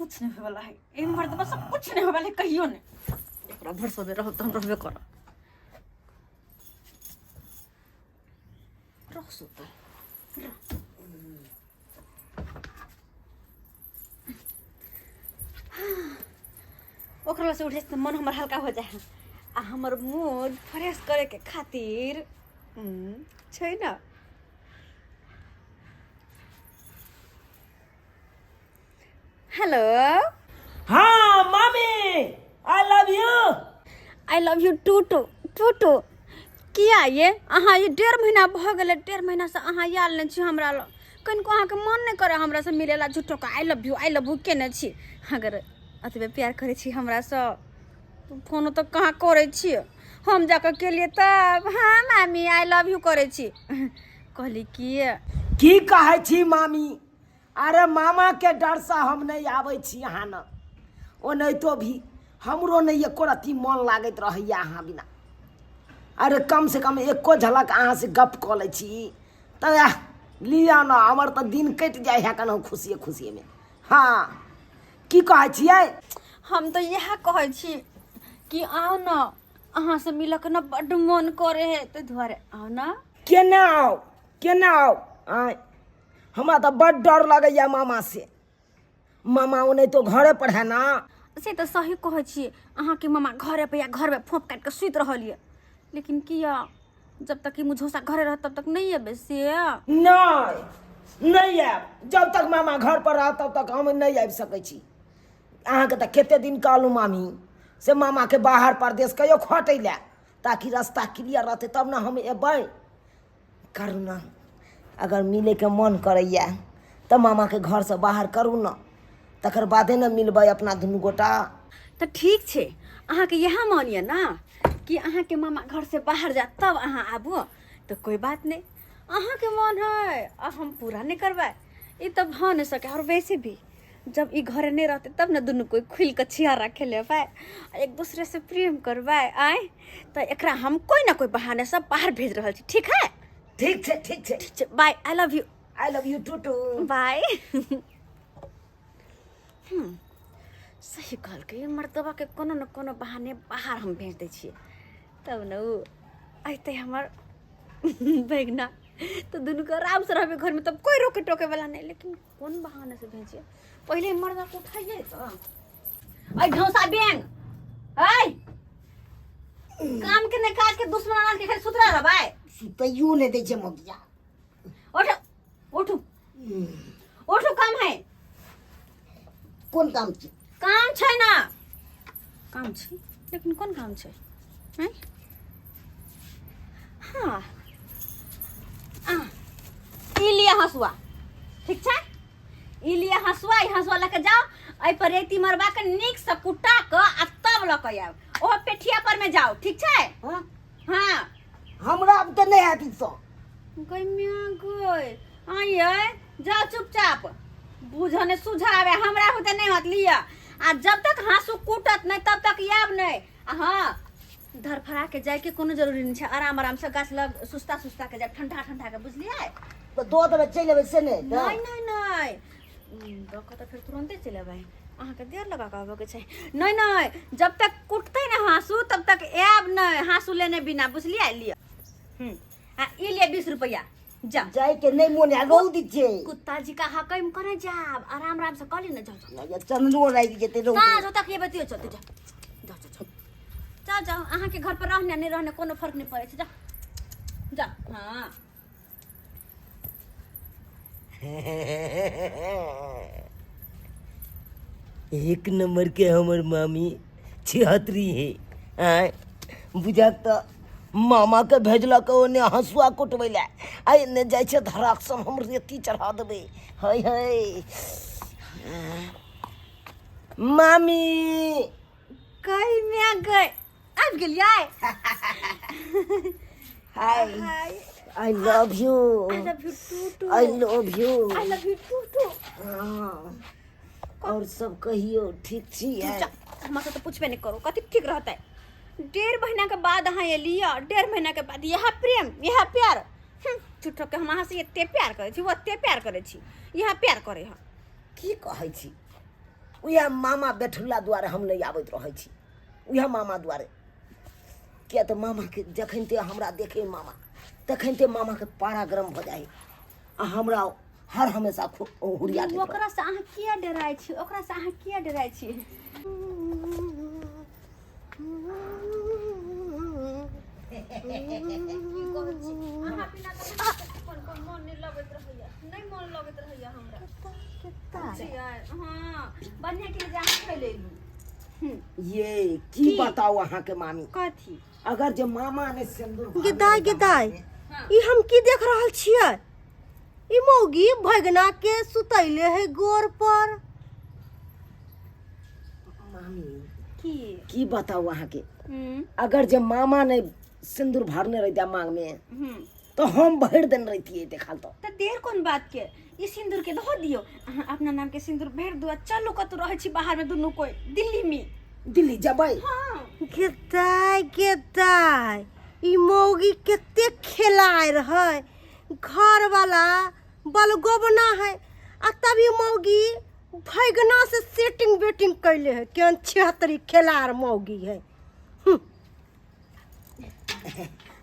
कुछ नहीं होने वाला है। इन मर्दबा से कुछ नहीं होने वाला है, कहियो नहीं। एकरा भरोसा दे रहो तो हम रहबे कर रह सुत ओकरा से उठे से मन हमर हल्का हो जाए आ हमर मूड फ्रेश करे के खातिर छै ना। हेलो हाँ मामी आई लव यू टू किया ये अहाँ ये 1.5 महीना भ गेलै। 1.5 महीना से अहाँ आयल नहीं छी हमरा लग। कनिको अहाँके मन नहीं करे हमरा से मिलेला। झूठो का आई लव यू केने छी। अगर अतबे प्यार करे छी हमरा से फोन तो कहाँ करे छी। हम जाकर के लिए तब हाँ मामी आई लव यू करे छी कहली की कहे छी मामी। अरे मामा के डर से हम नहीं आवे छी यहाँ न। ओ नहीं तो भी हमरो नहीं एको रत्ती मन लागत रहैया अहाँ बिना। अरे कम से कम एको झलक अहाँ से गप कऽ लै छी तो लिया न। हमर तो दिन कट जाए है कन खुशिये में। हाँ की कहे छियै। हम तो यह कहे छी कि आओ न अहाँ से मिलक न बड़ मन करे है तो दुआरे आओ न। केना आओ हमरा तो बड़ डर लगैया मामा से। मामा ओ नहीं तो घरे पर है ना। से तो सही कहे छी अहाँ के मामा घरे पे या घर में फोप काट के सुत रहलिए। लेकिन किया जब तक कि मुझोसा घरे रह तब तक नहीं है से नहीं आब। जब तक मामा घर पर रह तब तक हम नहीं आबि सकै छी। अहाँ के तो कते दिन कहलू मामी से मामा के बाहर परदेश कहियो खटै ले ताकि रास्ता क्लियर रहते तब ना हम एबै। करू ना अगर मिले के मन करैया तो मामा के घर से बाहर करू ना तकर बादे न मिलबै अपना दुनू गोटा। तो ठीक छे अहाँ के यह मानिए ना कि अहाँ के मामा घर से बाहर जा तब अहाँ आबो तो कोई बात नहीं। अहाँ के मन है अब हम पूरा नहीं करवाए ये तब भ नहीं सके। और वैसे भी जब ये घरे नहीं रहते तब ना दोनों कोई खुल के छियारा खेले पाए एक दूसरे से प्रेम करवाए आए तो एकरा हम कोई ना कोई बहाने सब बाहर भेज रहा छी। ठीक है ठीक छे bye I love you too bye सही कहल के मर्दबा के कोनो न कोनो बहाने बाहर हम भेज दै छिए तब न उ अइते हमर बैगना तो दुनू के आराम से रहबे घर में तब कोई रोके टोके वाला नहीं। लेकिन कौन बहाने से भेजिए पहले मर्दा को उठाइए तो आई ढौसा बैंग आई काम के ने काज के दुश्मन आन के खाली सुतरा रह भाई सुतैयो नहीं दै छै मगिया। उठो काम है। कौन काम छै। काम छै ना काम छै लेकिन कौन काम छै हैं। हाँ ई लिया हसुआ ठीक छै। ई लिया हसुआ लेके जाओ आई पर रेती मरबा के नीक से कुटा के आ तब लके आब ओह पेठिया पर में जाओ ठीक छै। हाँ हमरा अब तो नहीं आती सो गइमिया गई आइए जाओ चुपचाप बुझने सुझावे हमरा होते नहीं मत लिया। आ जब तक हाँसू कूटत नहीं तब तक याब नहीं। हाँ धरफड़ा के जाए के कोनो जरूरी नहीं है। आराम से गाछ लग सुस्ता के जाए ठंडा के बुझलिए तो दो दबे चले बे से नहीं देखो तो फिर तुरंते चले भाई अहाँ के देर लगा के आबे के छै। नहीं जब तक कुटते ना हाँसू तब तक आब नहीं हाँसू लेने बिना बुझलिए लिया। ई लिए 20 रुपया जा जाए के नहीं मोने रोल दी छे कुत्ता जी का हकम करे जाब आराम से कली न जाओ या चंदो रही जेते रोल कहां जो तक ये बतियो चलते जाओ अहाँ के घर पर रहने नहीं रहने कोनो फर्क नहीं पड़े छै जा। हां एक नंबर के हमर मामी छिहत्तरी है बुझा तो मामा के भेजलक ओने हसुआ कुटबै ले आई ने जाय छै धड़ाक सन हम रेती चढ़ा देबै। हाय मामी कई में गए आब गेलियै। Hi I love you too I love you too. और सब कहियो ठीक छी हमरा से तो पूछबे नहीं करो कथी ठीक रहता है। 1.5 महीना के बाद अहाँ एलिया 1.5 महीना के बाद यह प्रेम यह प्यार झूठो के हम अहाँ से एते प्यार करे छी ओते प्यार करे छी यह प्यार करे ह की कहै छी। उहे मामा बैठुला दुआरे हम नहीं आबैत रहै छी, उहे मामा दुआरे। किया तो मामा के जखनते हमरा देखे मामा तखनते मामा के पारा गरम हो जाए आ हमरा हर हमेशा हुरिया देत। ओकरा से अहाँ किया डराय छी, ओकरा से अहाँ किया डराय छी? मन नहीं लगत रहैया, नहीं मन लगत रहैया हमरा। हाँ बढ़िया के जा खेले लू। ये की बताओ अहाँ के मामी, कथी? अगर जे मामा ने सिंदूर गेदाय गेदाय ई हम की देख रहल छियै? ई मौगी भगना के सुतैले है गोर पर। मामी की बताओ अहाँ के, अगर जे मामा ने सिंदूर भरने रहते मांग में तो हम भर दिन रहती देखा तो देर कौन बात के, ई सिंदूर के धो दियो, अहाँ अपना नाम के सिंदूर भर दो। चलो कत रहे छी बाहर में दुनू कोई, दिल्ली में। दिल्ली जबै? हाँ गेदाय गेदाय ई मौगी केते खेलाय रहे, घर वाला बलगोबना है आ तभी मौगी भगना से सेटिंग बेटिंग कैले है। केन 76 खेलार मौगी है।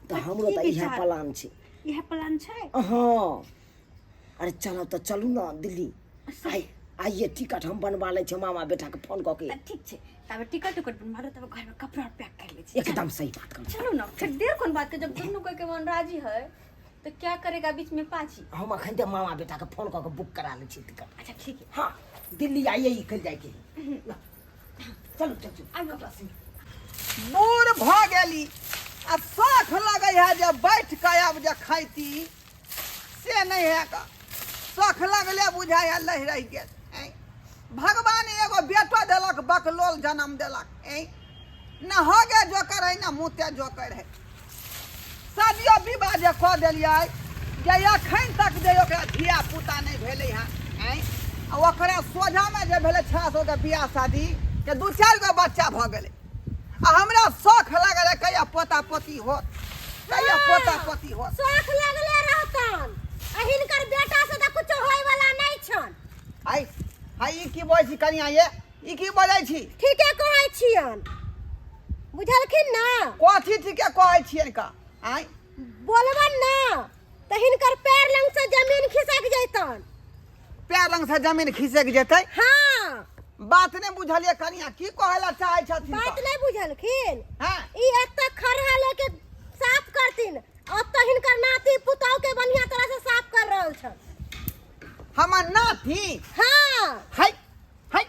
तो हमरो तो यह प्लान छे। यह प्लान छे? हाँ अरे चलो तो चलू ना दिल्ली। आइए टिकट हम बनवा ले छे मामा बेटा के फोन करके। ठीक छे, तब टिकट बनवा लो, तब घर में कपड़ा पैक कर ले छी। एकदम सही बात कर। चलो ना, फिर देर कौन बात के, जब दोनों कोई के मन राजी है तो क्या करेगा बीच में पाची? हम अखन ते मामा बेटा के फोन करके बुक करा ले छी टिकट। अच्छा ठीक है। हाँ दिल्ली आइए ही कर जाए के। चलो चलो आइयो। बूढ़ भ गेली आ शौख लगे है जब बैठ के अब जे खैती से नहीं है का शौख लगले बुझाय लह रह गेल। भगवान एगो बेटो देलक, बकलोल जन्म देलक। न हो गे जोकर है न मुँते जोकर है। शादियो विवाह जे कऽ देलियै जे एखन तक जे ओकरा धिया पुता नहीं भेलै हँ, ओकरा सोझामे जे भेलै 600 के बियाह शादी के 2-4 गो बच्चा भऽ गेलै। आ हमरा शौख लागल है कहिया पोता पोती होत, कहिया पोता पोती होत। शौख लगले रहतन आ हिनकर बेटा से त कुछ होय वाला नहीं छन। आई हाय ई की बोलै छी कनिया, ये ई की बोलै छी? ठीके कहै छियन, बुझलखिन ना? कथी ठीके कहै छियन का? आई बोलबन ना त हिनकर पैर लंग से जमीन खिसक जैतन। पैर लंग से जमीन खिसक जेतै? हाँ बात नहीं बुझलिए कनिया, की कहला चाहै छथिन? बात नहीं बुझलखिन। हां ई एते खरहा लेके साफ करथिन, अब तो हिनकर नाती पुतौ के बढ़िया तरह से साफ कर रहल छन। हमर नाती? हाँ हाय हाय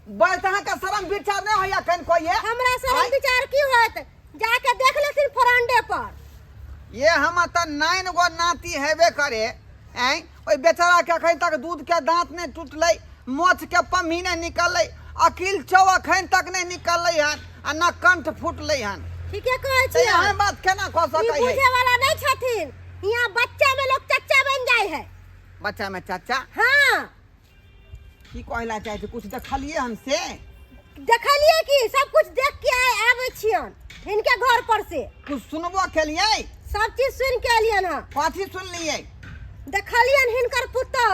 बड़तहा का शरम विचार नहीं होया कन कोई है? हमरा शरम विचार की होत, जाके देख लेथिन फरांडे पर। ये हम त 9 गो नाती हेबे करे। ओइ बेचारा के अखन तक दूध के दांत नहीं टूटलै, मोछ के पम्ही नहीं निकललै, अकिल चौ अखन तक नहीं निकललै हन आ न कंठ फूटलै हन। ठीके कहै ते छी। एहन बात केना कह ई सकै है? बुझे वाला नहीं छथिन, यहाँ बच्चा में लोग चच्चा बन जाए है। बच्चा में चाचा हाँ की कहला चाहे छी? कुछ देखलिए हम से? देखलिए कि सब कुछ देख के आवे छियन इनके घर पर से, कुछ सुनबो केलिए? सब चीज सुन के एलियन हँ। कथी सुनलिए? देखलियन हिनकर पुतौ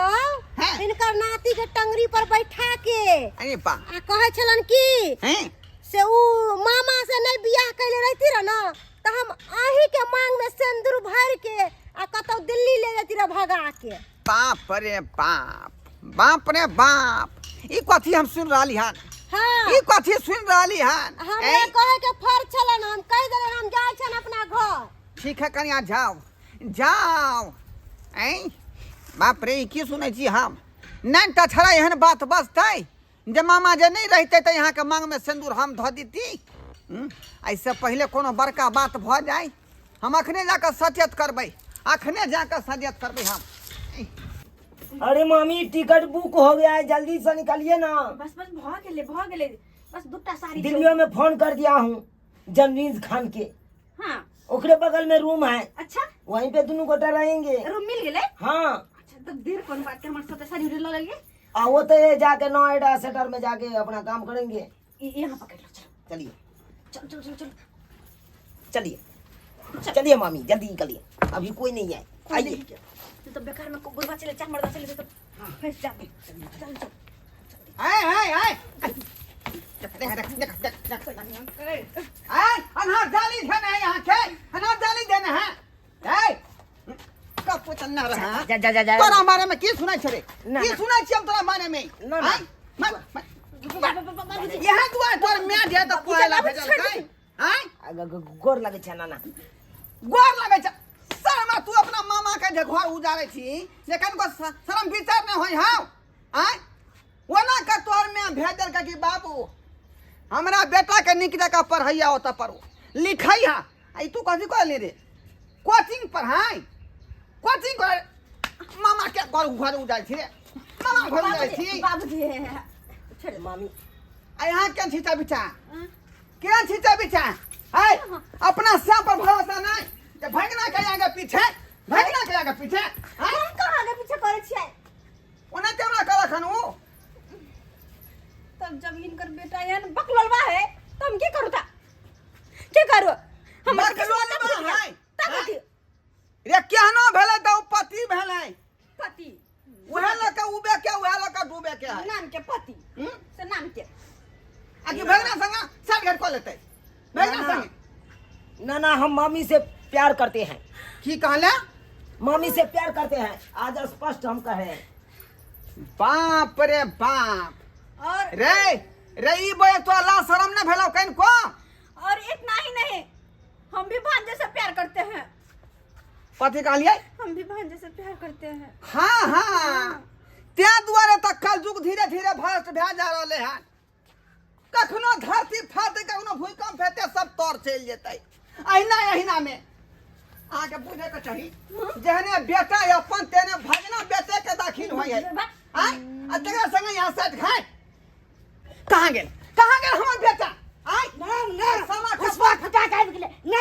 हाँ। हिनकर नाती के टंगरी पर बैठा के अरे बा आ कहे छलन कि हैं से उ मामा से नहीं बियाह कैले रहती रह ना तो हम आही के मांग में सिंदूर भर के आ कतौ दिल्ली ले जाती रह भगा के। बाप रे बाप, बाप रे बाप, ई कथी हम सुन रहली हन? हाँ ई कथी सुन रहली हन? हमरा कहे के फर छलन, हम कह देलन हम जाय छन अपना घर। ठीक है कनिया जाओ जाओ। बाप रे की सुनै छी हम? नहीं तो छड़ा एहन बात बसतै जे मामा जे नहीं रहते तो यहाँ के मांग में सिंदूर हम धो देती? ऐसे पहले कोनो बड़का बात भ जाए, हम अखने जाकर सचेत करबै, अखने जाकर सचेत करबै हम। अरे मामी टिकट बुक हो गया है, जल्दी से निकलिए ना। बस बस भ गेले बस दुटा साड़ी दिल्लियों में फोन कर दिया हूँ जनवीज खान के, हाँ ओकरे बगल में रूम है, अच्छा वहीं पे दोनों गोटा रहेंगे। रूम मिल गेले? हाँ अच्छा तो देर कौन बात के, हमारे साथ साड़ी ले लगे। वो तो ये जाके नोएडा सेंटर में जाके अपना काम करेंगे। यहाँ पकड़ लो, चलो चलिए चलो चलो चलो चलो चलिए चलिए मामी जल्दी निकलिए, अभी कोई नहीं है। आइए तो बेकार में बुढ़वा चले चार मर्दा चले तो फंस जाते। चल चल अनार जाली देना है यहाँ के, अनार जाली देना है। कब पुछना रहा? जा जा जा जा तोरा बारे में की सुनाई छे रे? ना, की ना। सुनाई छे तोरा बारे में? ना, ना। यहाँ दुआ तोर मैं जे तो कोयला भेजल kai। गोर लगे छे नाना। गोर लगे छ। शर्मा तू अपना मामा के जे घर उजारे छी, लेकिन को शर्म विचार न होई हां। ओना का तोर में भेजल का कि बाबू हमरा बेटा के निक जगह पढ़ैया होता पढ़ो लिखैया। आई तू कथी कहली रे? कोचिंग पढ़ाई, कोचिंग कर। मामा के घर उजारे छी रे, मामा घर उजारे छी। बाबूजी छोड़ मामी। आ यहाँ क्या छिचा बिचा? क्या छिचा बिचा? है अपना श्याम पर भरोसा नहीं। जे भगना के आगे पीछे, भगना के आगे पीछे। हम कहाँ आगे पीछे करे छियै? ओना केमरा करा खनु? तब जब इनकर बेटा एहन बकलोलवा है तो हम की करू ता? की करू? हम बकलोलवा है? तब रे केहनो भेले त पति भेले। पति उहे लका उबे के, उहे लका डूबे के है। नाम के पति से नाम के आगे भगना संगा साथ घर को लेते। भगना संग ना ना हम मामी से प्यार करते हैं। की कहले? मामी से प्यार करते हैं। आज स्पष्ट हम कहे। बाप रे बाप। और रे रे ई बोए तो अल्लाह शर्म न भेलो कहीं को? और इतना ही नहीं, हम भी भांजे से प्यार करते हैं। पति कहलिए? हम भी भांजे से प्यार करते हैं। हाँ हाँ त्या दुआरे तक कल युग धीरे धीरे भ्रष्ट भे जा रहे हैं। कखनो धरती फाटे, कखनो भूकंप हेते, सब तोड़ चल जेते। अहिना अहिना में आगे बुझे के चाहिए जहने बेटा अपन तेने भगना बेटे के दाखिल होई है। हां आ तेरा संग यहां से खाए कहां गेल? कहां गेल हमर बेटा? आई ना समा हसवा खटा के गेले। ना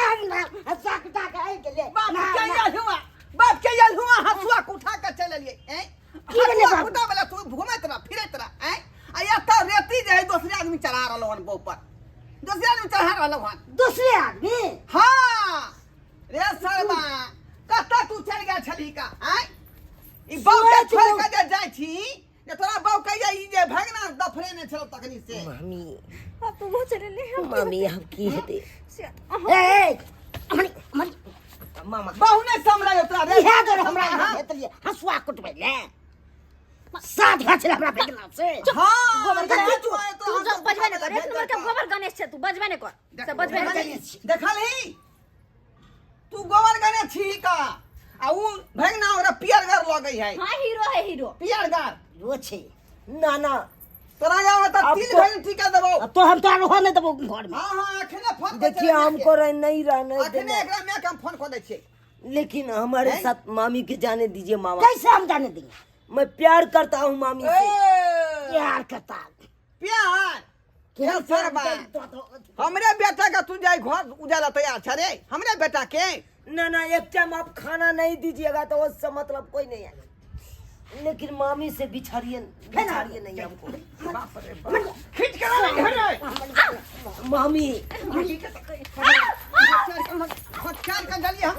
हसवा खटा के गेले। बाप के याल हुआ, बाप के याल हुआ हसुआ उठा के चल लिए। हैं की भेले हसुआ बाबू? उठा वाला तू घुमत रह फिरत रह। हैं आ या त रेती जे है दूसरे आदमी चढ़ा रहलो हन बो पर, दूसरे आदमी चढ़ा रहलो हन। दूसरे आदमी हाँ रे सरबा कत्ता तू चल गया छली का? हैं ई बाप के छोड़ के जे जाई छी, जे तोरा बाप कहिया ई जे भगना दफरे ने छलो तकनी से। मामी अब तो वो चले ले हम मामी हम की हेते? से- ए अमनी अमनी मामा बहु ने समरा तोरा रे। इहा दर हमरा हेतलिए हसवा कुटबे ले। साथ घाछले हमरा बेगना से। हां गोबर देखी गणेश तू आए तू तो जब बजबे नहीं कर, एक नंबर के गोबर गणेश छे तू, बजबे नहीं कर से बजबे नहीं कर। देखल ही तू गोबर गने छी का आ उ भगना ओरा पियरगर लगई है। हां हीरो है हीरो। पियरगर रो छे ना ना तोरा गांव त अब तीन तो- भगन ठीक देबो। अब तो हम तो रहने देबो घर में। हां हां अखने फोन देखिए हमको रह नहीं रहने अखने देना। एकरा में हम फोन कर दै छी। लेकिन हमारे हैं? साथ मामी के जाने दीजिए मामा। कैसे हम जाने देंगे? मैं प्यार करता हूँ मामी से। प्यार करता हूँ। प्यार क्या सरबा हमरे बेटा का तू जाई घर उजाला तैयार छ रे? हमरे बेटा के ना ना एक टाइम आप खाना नहीं दीजिएगा तो उससे मतलब कोई नहीं है। लेकिन मामी से बिछड़िए नहीं हमको। बाप रे बाप खींच के ला रे। मामी हथियार का डालिए हम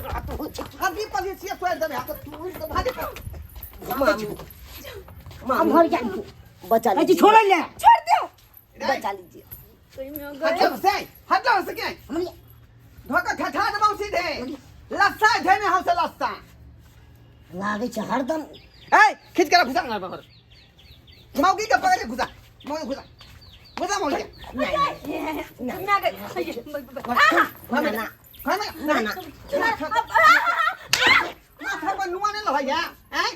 हड्डी पर से तोड़ देबे हाथ हड्डी पर। मामी मामी बचा लीजिए। छोड़ ले छोड़ दो। बचा लीजिए। कोई में हटो से के धोका ठठा देबौ सीधे लस्सा धे में हम से लस्सा। लागे छ हरदम। ए खींच के घुसा ना बाबर मौगी के पकड़ के घुसा मौगी घुसा घुसा मौगी ना गए ना ना ना ना माथा पर नुआ नहीं लहैया। हैं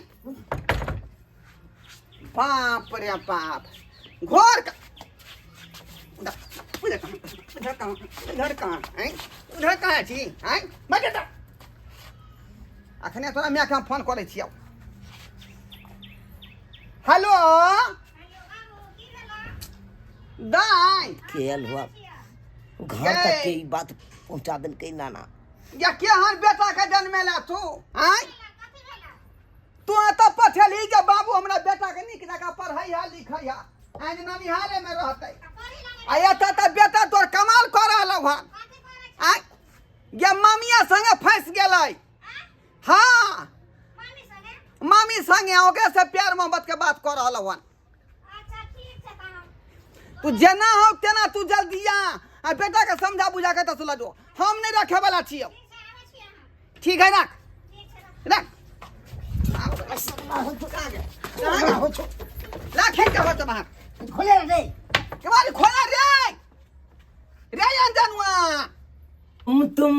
बाप रे बाप घोर का उधर कहाँ हैं? उधर कहाँ छी? हैं बेटा अखने तोरा मैं के फोन करे छियौ। हेलो दाई खेल हुआ घर तक के ई बात पहुंचा देन के नाना। या के हर बेटा का जन्मेला तू? हैं तू तो पछली जे बाबू हमरा बेटा के निक जगह पढ़ैया लिखैया आज ननिहारे में रहतै। आया त बेटा तोर कमाल कर रहलौ हन। आ ये मामिया संगे फंस गेलै। हाँ मामी संगे ओकरे से प्यार मोहब्बत के बात कर रहलौ हन। तू जेना हो तेना तू जल्दी आ बेटा के समझा बुझा के तो सुला दो। हम नहीं रखे वाला छियो। ठीक है रख रख लाखे के होत बाहर खोले रे केवारी खोला रे रे अंजनुआ। तुम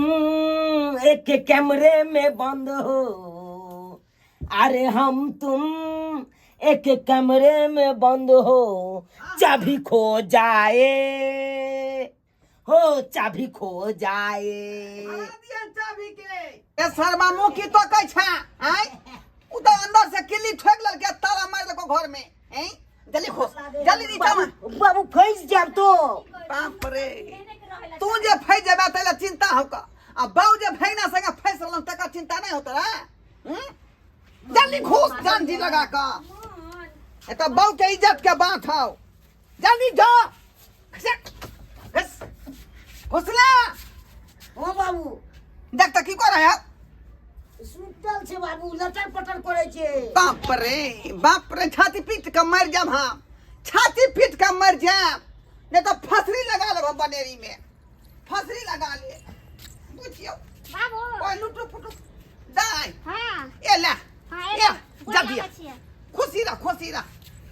एक कमरे में बंद हो, अरे हम तुम एक कमरे में बंद हो, चाबी खो जाए हो, चाबी खो जाए। चाबी के ए शर्मा मुंह की तो कह छा हैं उ तो अंदर से किल्ली ठोक लल के ताला मार दको घर में हैं। जल्दी खोस जल्दी नीचा में बाबू फंस जाब तो। बाप रे तू जे फंस जाबे तले चिंता होका आ बाऊ जे भैना संगे फंस रहल तका चिंता नहीं होता रे। जल्दी खोस जान जी लगा का ए तो बाऊ के इज्जत के बात हो। जल्दी जा घस घुसला ओ बाबू देख त की कर है सुतल छे बाबू, लटर पटर करे छे। बाप रे छाती पीट के मर जाम हम, छाती पीट के मर जाम। नहीं तो फसरी लगा ले बनेरी में फसरी लगा ले बुझियो बाबू ओए लुटू फुटू दाई हां ए ला हां ए जल्दी खुशी रह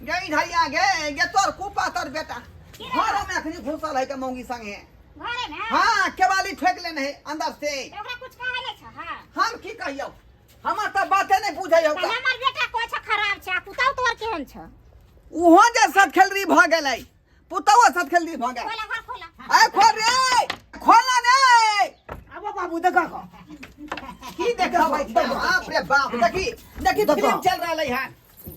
गई ढाई आगे ये तोर कुपा तोर बेटा घर में अखनी घुसल है के मौगी संगे घरे में हां केवाली ठोक लेने है अंदर से। ओकरा कुछ कहे नै छ। हां हम की कहियो हमरा त बाते नहीं बुझै हो। हमर बेटा कोइ छ खराब छ, पुताउ तोर केहन छ? उहो जे साथ खेलरी भ गेलै पुतौआ साथ खेलरी भ गेल। खोला घर खोला ए खोल रे खोला नहीं अब बाबू देखा को की देखा भाई बाप रे बाप देखी फिल्म चल रहा है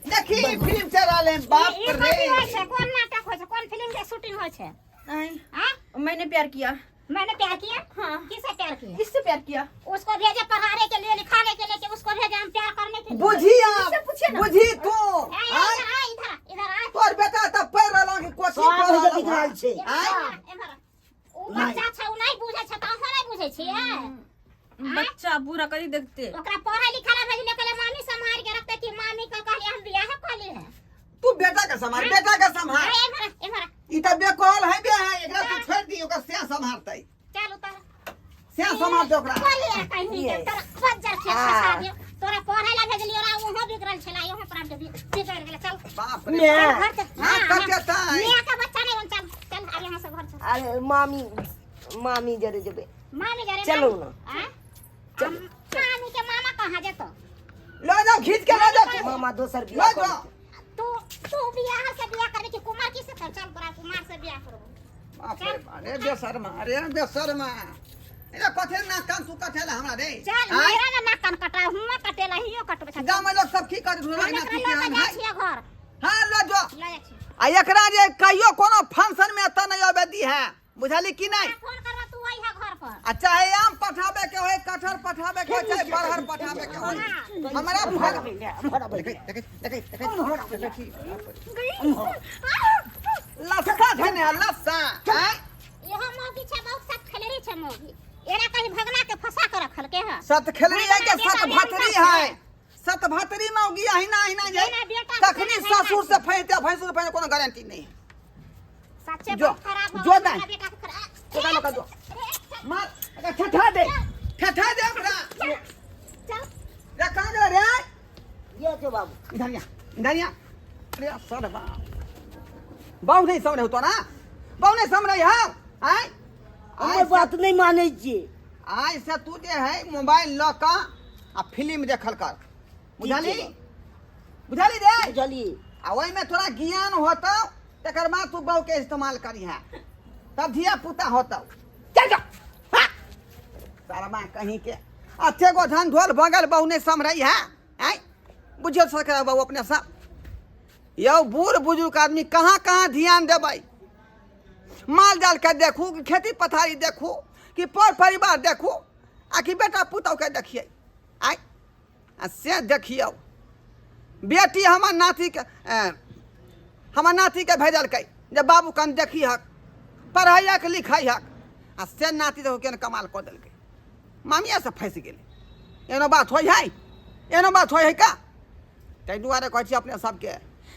देखी फिल्म चल रहा है बाप ई रे। कथी होय छै? कोन नाटक होय छै? कोन फिल्म के शूटिंग होय छै? हां मैंने प्यार किया। मैंने प्यार किया। हाँ। किससे प्यार किया? किससे प्यार किया? उसको भेजे पढ़ाने के लिए, लिखाने के लिए, कि उसको भेजे हम प्यार करने के लिए? बुझी इससे पूछिए आप ना। बुझी तू इधर आ इधर आ तोर बेटा त पढ़ रहलो कि कोचिंग सब पढ़ जल्दी रहलो कराल छे। इधर ओ बच्चा छ, उ नहीं बुझै छ त अहाँ नहीं बुझै छियै? बच्चा बुरा करी देखते। ओकरा पढ़ा लिखा भेजने के लिए मामी संभाल के रखते कि मामी का कहले हम बियाह कर ली है। तू बेटा का संभाल इधर ई त बेकॉल है बे है एकरा तू छोड़ दी ओकर से संभालतै चल उतर से संभाल दे ओकरा। बोलिए कहीं के तोरा बज्जर खेत फसा दियो। तोरा पढ़े ला भेजलियो रा वहां बिगड़ल छला, यहाँ पर आके बिगड़ गेल। चल बाप रे मैं घर से हां कते ताई मियां का बच्चा नहीं बन। चल चल आ यहाँ से घर से। अरे मामी जरे जबे मामी जरे चलो ना। हां मामी के मामा कहां जेतो? ले जाओ खींच के ले जाओ मामा दोसर ले बियाह जाओ। तू बियाह से बियाह करबे कि कुमार की से कर? चल तोरा कुमार से बियाह करबो। बाप रे अरे बेशर्मा एला कथे ना कान तू कथेला हमरा रे। चल मेरा ना नाक कान कटा हुआ कटेला हियो कटबे छ। गांव में लोग सब की कर ढूंढा ना की ले जान जा है। छिए घर हां ले जो ले जा छी। आ एकरा जे कहियो कोनो फंक्शन में त नहीं आबे दी है बुझाली कि नहीं। फोन करबा तू आई है घर पर। आ चाहे आम पठाबे के होय कटहर पठाबे के होय चाहे बरहर पठाबे के होय हमरा लस्सा धने लस्सा हैं यहाँ मौगी छै, बहुत साथ खेलरी छै मौगी। एरा कहीं भगना के फंसा के रखल के है। सत खेलरी है के सत भतरी है सत भतरी मौगी हिना जे तखनी ससुर से फैते भैंसुर से कोनो गारंटी नहीं है। सच्चे जो- बहुत खराब हो जो गया नहीं। बेटा के खराब। कोका लोका जो मार ठठा दे हमरा चल रे कहां जा रे ये के बाबू इधर या अरे सर बाऊ नहीं समझ तो ना बाऊ नहीं समझ है हैं हमर बात नहीं माने छी। आज से तू जे है मोबाइल ल का आ फिल्म देखल कर बुझाली ठीक है। बुझाली रे बुझली आ ओई में थोड़ा ज्ञान होता तकर बाद तू बाऊ के इस्तेमाल करी है तब धिया पुता होता। चल जा सारा मां कहीं के अच्छे गो धन ढोल बगल बाऊ नहीं समझ है हैं बुझियो सके बाऊ अपने सब यो बूढ़ बुजुर्ग आदमी कहाँ कहाँ ध्यान देबै माल जाल के देखू कि खेती पथारी देखू कि पर परिवार देखू आ कि बेटा पुतौ के देखिए आय आ से देखियो बेटी हमर नाती के भेजल के जे बाबू कन देखी हक पढ़ाई लिखाई हक आ से नाती देखो केन कमाल कऽ देलकै मामिया से फंस गेलै। एनो बात होइ है का ताहि दुआरे कहै छी अपने सबके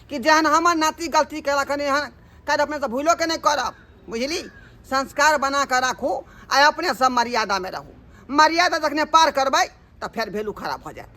कि जहन हमर नाती गलती कयलक हन काज अपने से भूलो के नहीं करब, बुझली। संस्कार बना कर राखू आ अपने सब मर्यादा में रहू। मर्यादा जखने पार करबै तो फिर वैल्यू खराब हो जाए।